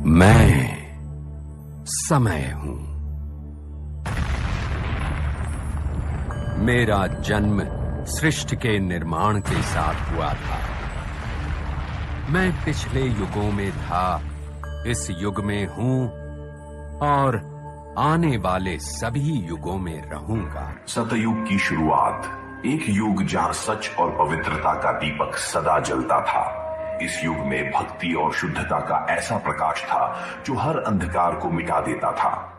मैं समय हूं। मेरा जन्म सृष्टि के निर्माण के साथ हुआ था। मैं पिछले युगों में था, इस युग में हूं और आने वाले सभी युगों में रहूंगा। सतयुग की शुरुआत, एक युग जहां सच और पवित्रता का दीपक सदा जलता था। इस युग में भक्ति और शुद्धता का ऐसा प्रकाश था जो हर अंधकार को मिटा देता था।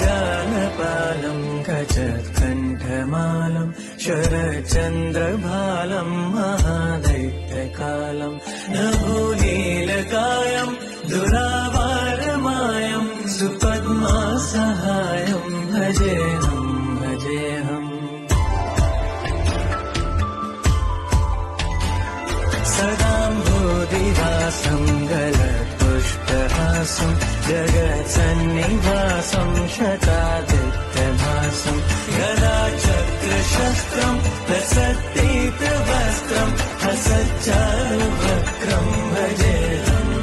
जगज्जालपालं गजत्कण्ठमालं शरचन्द्रभालं महादैत्यकालं नभोनीलकायं दुरावारमायं सुपद्मासहायं भजेऽहम्। सदाम्भोधिवासं गलत्पुष्पहासं जगत्सन्निवासं शतादित्यभासं गदाचक्रशस्त्रं लसत्तीर्थवस्त्रं हसच्चारुवक्त्रं भजेऽहम्।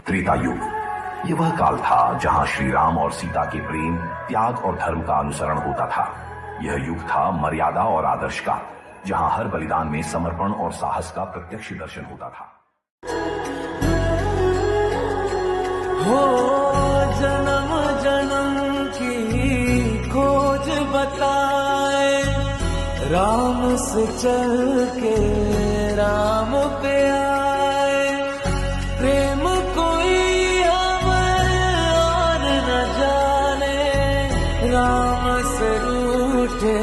त्रेता युग, ये वह काल था जहां श्री राम और सीता के प्रेम, त्याग और धर्म का अनुसरण होता था। यह युग था मर्यादा और आदर्श का, जहां हर बलिदान में समर्पण और साहस का प्रत्यक्ष दर्शन होता था। हो जन्म जन्म की खोज बताए, राम से चल के राम पे आए। प्रेम कोई हमें और न जाने, राम से रूठे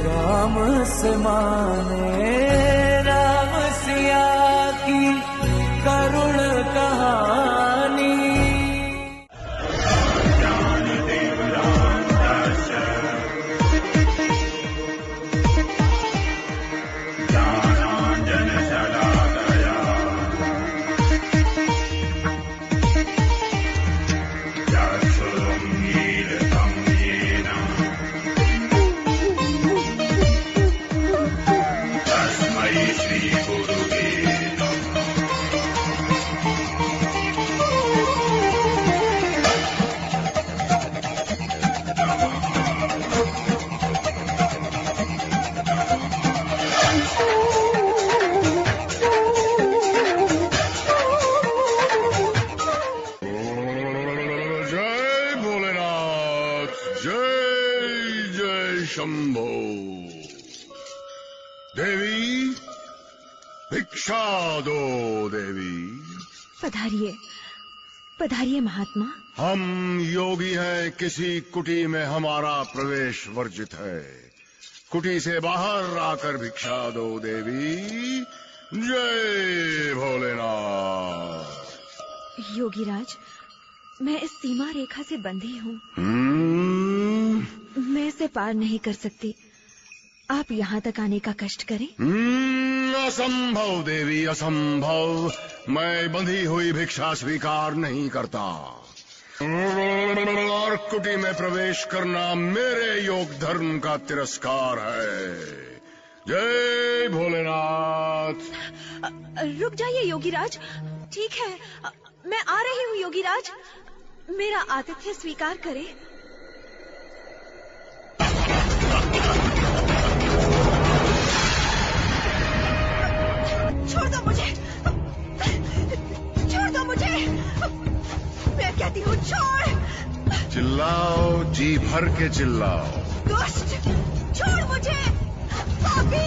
राम से माने। राम सिया की करुण कहानी। शंभो। देवी भिक्षा दो देवी। पधारिए पधारिए महात्मा। हम योगी हैं, किसी कुटी में हमारा प्रवेश वर्जित है। कुटी से बाहर आकर भिक्षा दो देवी। जय भोलेनाथ। योगीराज, मैं इस सीमा रेखा से बंधी हूँ। मैं इसे पार नहीं कर सकती। आप यहाँ तक आने का कष्ट करें। असंभव देवी, असंभव। मैं बंधी हुई भिक्षा स्वीकार नहीं करता और कुटी में प्रवेश करना मेरे योग धर्म का तिरस्कार है। जय भोलेनाथ। रुक जाइए योगीराज। ठीक है, मैं आ रही हूँ योगीराज। मेरा आतिथ्य स्वीकार करें। छोड़ दो मुझे, छोड़ दो मुझे। मैं कहती हूँ छोड़। चिल्लाओ, जी भर के चिल्लाओ। दुष्ट, छोड़ मुझे। पापी,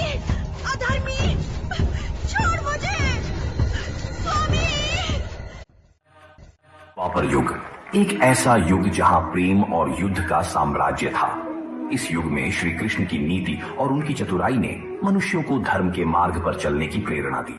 अधर्मी, छोड़ मुझे। स्वामी। द्वापर युग, एक ऐसा युग जहां प्रेम और युद्ध का साम्राज्य था। इस युग में श्री कृष्ण की नीति और उनकी चतुराई ने मनुष्यों को धर्म के मार्ग पर चलने की प्रेरणा दी।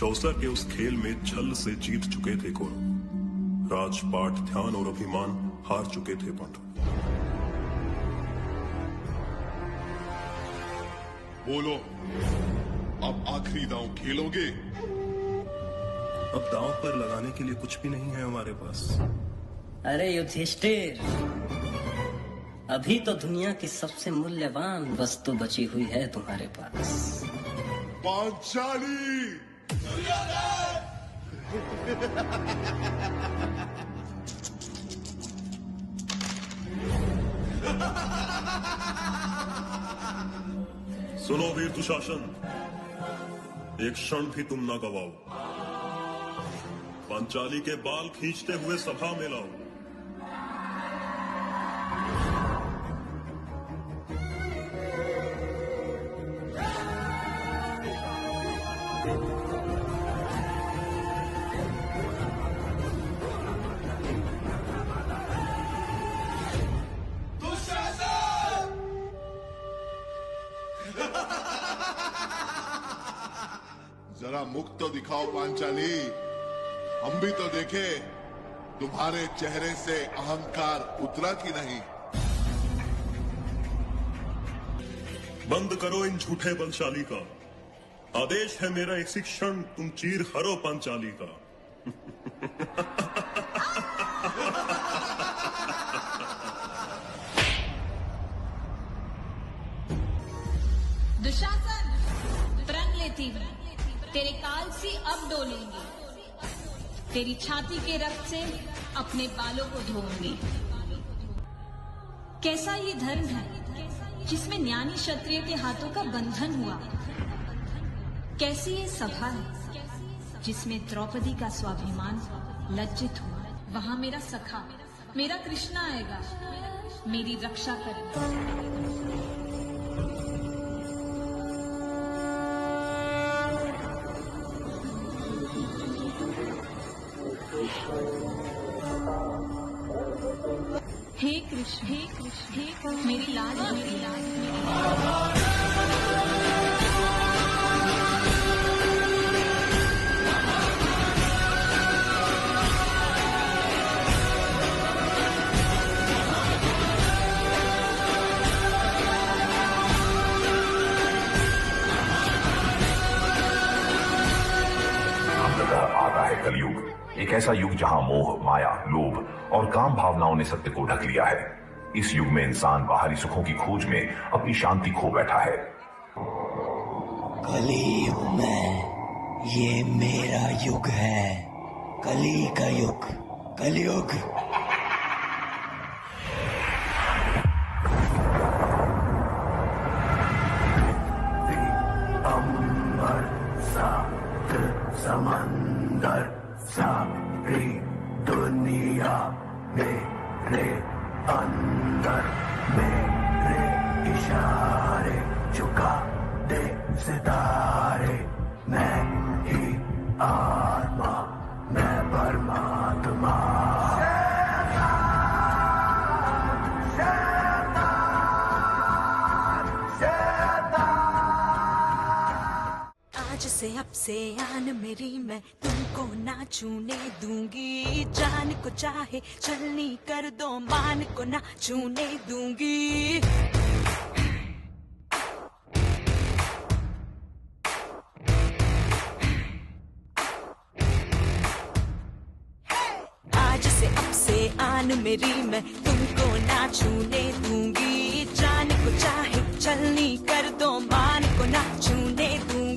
चौसा के उस खेल में छल से जीत चुके थे कौरव। राजपाट, ध्यान और अभिमान हार चुके थे पांडव। बोलो, अब आखिरी दांव खेलोगे? अब दांव पर लगाने के लिए कुछ भी नहीं है हमारे पास। अरे युधिष्ठिर, अभी तो दुनिया की सबसे मूल्यवान वस्तु बची हुई है तुम्हारे पास। पांचाली! सुनो वीर दुशासन, एक क्षण भी तुम ना गवाओ। पांचाली के बाल खींचते हुए सभा में लाओ। जरा मुख तो दिखाओ पांचाली, हम भी तो देखे तुम्हारे चेहरे से अहंकार उतरा कि नहीं। बंद करो इन झूठे बलशाली का। आदेश है मेरा, इसी क्षण तुम चीर हरो पांचाली का। दुशासन, प्रण लेती हूँ, तेरे काल सी अब डोलेंगे, तेरी छाती के रक्त से अपने बालों को धोऊंगी। कैसा ये धर्म है जिसमें ज्ञानी क्षत्रिय के हाथों का बंधन हुआ? कैसी ये सभा है जिसमें द्रौपदी का स्वाभिमान लज्जित हुआ? वहां मेरा सखा, मेरा कृष्णा आएगा, मेरी रक्षा करेगा। हे कृष्ण, हे कृष्ण, हे मेरी लाज, मेरी लाज, मेरी लाज। आता है कलयुग, एक ऐसा युग जहां मोह, माया, लोभ और काम भावनाओं ने सत्य को ढक लिया है। इस युग में इंसान बाहरी सुखों की खोज में अपनी शांति खो बैठा है। कलयुग में ये मेरा युग है, कली का युग, कलयुग। अंबर सात समंदर सारी दुनिया मेरे अंदर, मेरे इशारे झुका दे सितारे। मैं ही आत्मा, मैं परमात्मा। आज से अब से आन मेरी, मैं तुमको ना छूने दूंगी। जान को चाहे छलनी कर दो, मान को ना छूने दूंगी। आज से अब से आन मेरी, मैं तुमको ना छूने दूंगी। जान को चाहे छलनी कर दो, मान को ना छूने दूंगी।